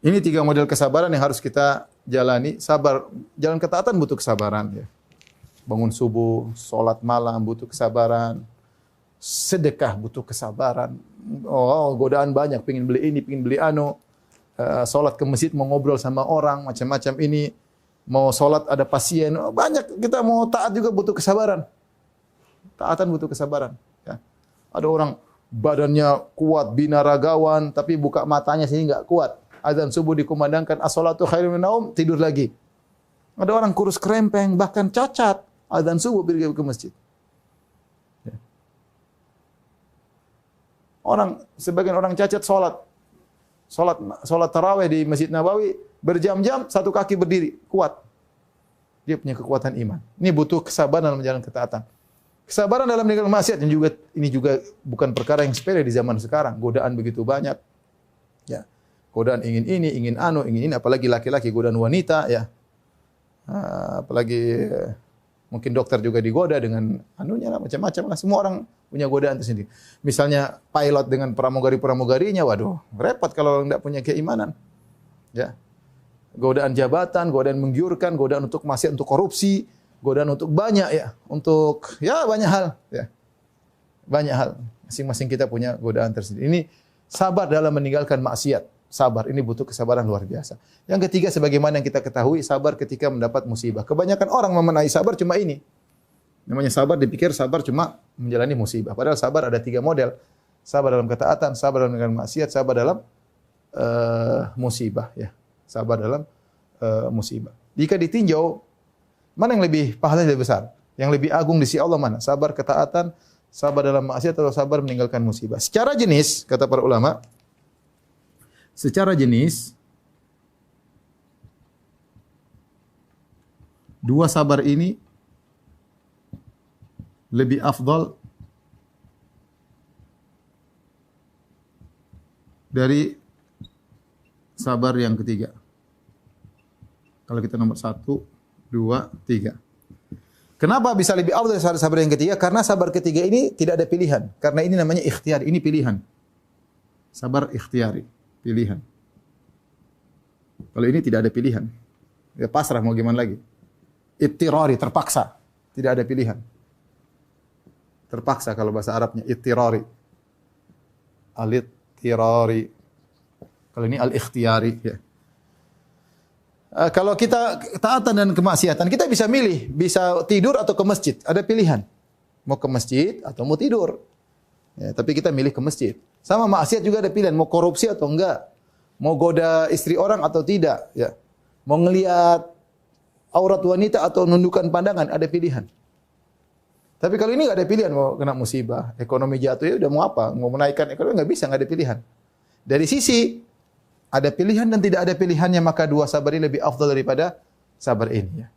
Ini 3 model kesabaran yang harus kita jalani. Sabar, jalan ketaatan butuh kesabaran ya. Bangun subuh, sholat malam butuh kesabaran. Sedekah butuh kesabaran. Oh, godaan banyak, pengin beli ini, pengin beli anu. Sholat ke masjid mau ngobrol sama orang, macam-macam ini. Mau sholat ada pasien, banyak. Kita mau taat juga butuh kesabaran. Taatan butuh kesabaran. Ya. Ada orang badannya kuat, binaragawan, tapi buka matanya sini enggak kuat. Azan subuh dikumandangkan, as-salatu khairun min naum, tidur lagi. Ada orang kurus kerempeng, bahkan cacat. Azan subuh pergi ke masjid. Ya. Sebagian orang cacat sholat tarawih di Masjid Nabawi, berjam-jam, satu kaki berdiri, kuat. Dia punya kekuatan iman. Ini butuh kesabaran dalam menjalankan ketaatan. Kesabaran dalam meninggalkan maksiat ini juga bukan perkara yang sepele di zaman sekarang. Godaan begitu banyak. Ya. Godaan ingin ini, ingin anu, ingin ini, apalagi laki-laki godaan wanita ya. Apalagi mungkin dokter juga digoda dengan anunya lah, macam-macam lah. Semua orang punya godaan tersendiri. Misalnya pilot dengan pramugari-pramugarinya, waduh, repot kalau enggak punya keimanan. Ya. Godaan jabatan, godaan menggiurkan, godaan untuk maksiat, untuk korupsi, godaan untuk banyak ya, untuk ya banyak hal ya. Banyak hal. Masing-masing kita punya godaan tersendiri. Ini sabar dalam meninggalkan maksiat. Sabar, ini butuh kesabaran luar biasa. Yang ketiga, sebagaimana yang kita ketahui, sabar ketika mendapat musibah. Kebanyakan orang memenai sabar cuma ini. Namanya sabar, dipikir sabar cuma menjalani musibah. Padahal sabar ada 3 model. Sabar dalam ketaatan, sabar dalam meninggalkan maksiat, sabar dalam musibah. Ya. Sabar dalam musibah. Jika ditinjau, mana yang lebih pahalanya lebih besar? Yang lebih agung di sisi Allah mana? Sabar ketaatan, sabar dalam maksiat, atau sabar meninggalkan musibah? Secara jenis, kata para ulama, secara jenis, 2 sabar ini lebih afdal dari sabar yang ketiga. Kalau kita nomor 1, 2, 3. Kenapa bisa lebih afdal dari sabar yang ketiga? Karena sabar ketiga ini tidak ada pilihan. Karena ini namanya ikhtiar, ini pilihan. Sabar ikhtiari. Pilihan. Kalau ini tidak ada pilihan. Ya pasrah mau gimana lagi. Ittirari, terpaksa. Tidak ada pilihan. Terpaksa kalau bahasa Arabnya. Ittirari. Al-ittirari. Kalau ini al-ikhtiyari. Ya. Kalau kita taatan dan kemaksiatan, kita bisa milih. Bisa tidur atau ke masjid. Ada pilihan. Mau ke masjid atau mau tidur. Ya, tapi kita milih ke masjid. Sama maksiat juga ada pilihan, mau korupsi atau enggak, mau goda istri orang atau tidak, ya. Mau ngelihat aurat wanita atau nundukkan pandangan, ada pilihan. Tapi kalau ini enggak ada pilihan, mau kena musibah, ekonomi jatuh, ya udah mau apa? Mau menaikkan ekonomi enggak bisa, enggak ada pilihan. Dari sisi ada pilihan dan tidak ada pilihannya, maka 2 sabar ini lebih afdal daripada sabar ini, ya.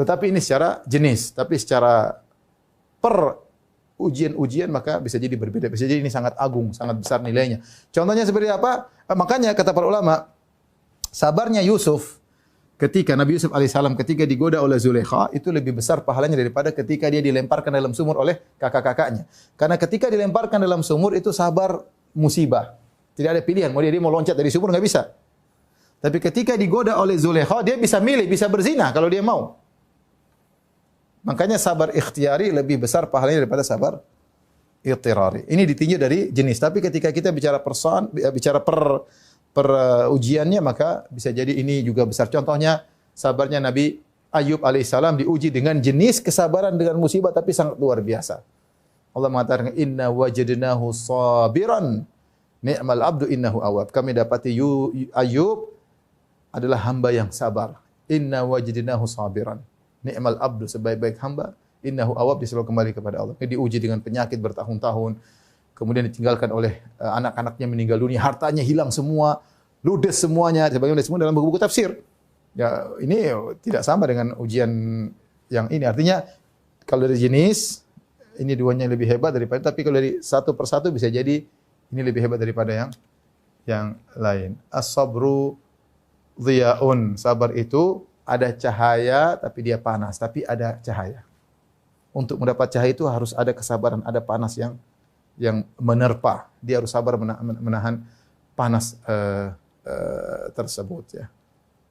Tetapi ini secara jenis, tapi secara ujian-ujian maka bisa jadi berbeda. Bisa jadi ini sangat agung, sangat besar nilainya. Contohnya seperti apa? Makanya kata para ulama, sabarnya Yusuf ketika Nabi Yusuf alaihissalam ketika digoda oleh Zulaikha itu lebih besar pahalanya daripada ketika dia dilemparkan dalam sumur oleh kakak-kakaknya. Karena ketika dilemparkan dalam sumur itu sabar musibah. Tidak ada pilihan, mau dia mau loncat dari sumur enggak bisa. Tapi ketika digoda oleh Zulaikha, dia bisa milih, bisa berzina kalau dia mau. Makanya sabar ikhtiari lebih besar pahalanya daripada sabar ittirari. Ini ditinjau dari jenis. Tapi ketika kita bicara per ujiannya, maka bisa jadi ini juga besar. Contohnya sabarnya Nabi Ayub alaihissalam diuji dengan jenis kesabaran dengan musibah, tapi sangat luar biasa. Allah mengatakan, Inna wajadnahu sabiran, ni'mal abdu innahu awab. Kami dapati Ayub adalah hamba yang sabar. Inna wajadnahu sabiran. Ni'mal abdu, sebaik-baik hamba, innahu awab, dia selalu kembali kepada Allah. Dia diuji dengan penyakit bertahun-tahun, kemudian ditinggalkan oleh anak-anaknya meninggal dunia, hartanya hilang semua, ludes semuanya, sebagaimana semua dalam buku-buku tafsir. Ya, ini tidak sama dengan ujian yang ini. Artinya kalau dari jenis ini duanya lebih hebat daripada, tapi kalau dari satu persatu bisa jadi ini lebih hebat daripada yang lain. As-sabru dhiya'un, sabar itu ada cahaya tapi dia panas, tapi ada cahaya. Untuk mendapat cahaya itu harus ada kesabaran, ada panas yang menerpa. Dia harus sabar menahan panas tersebut ya.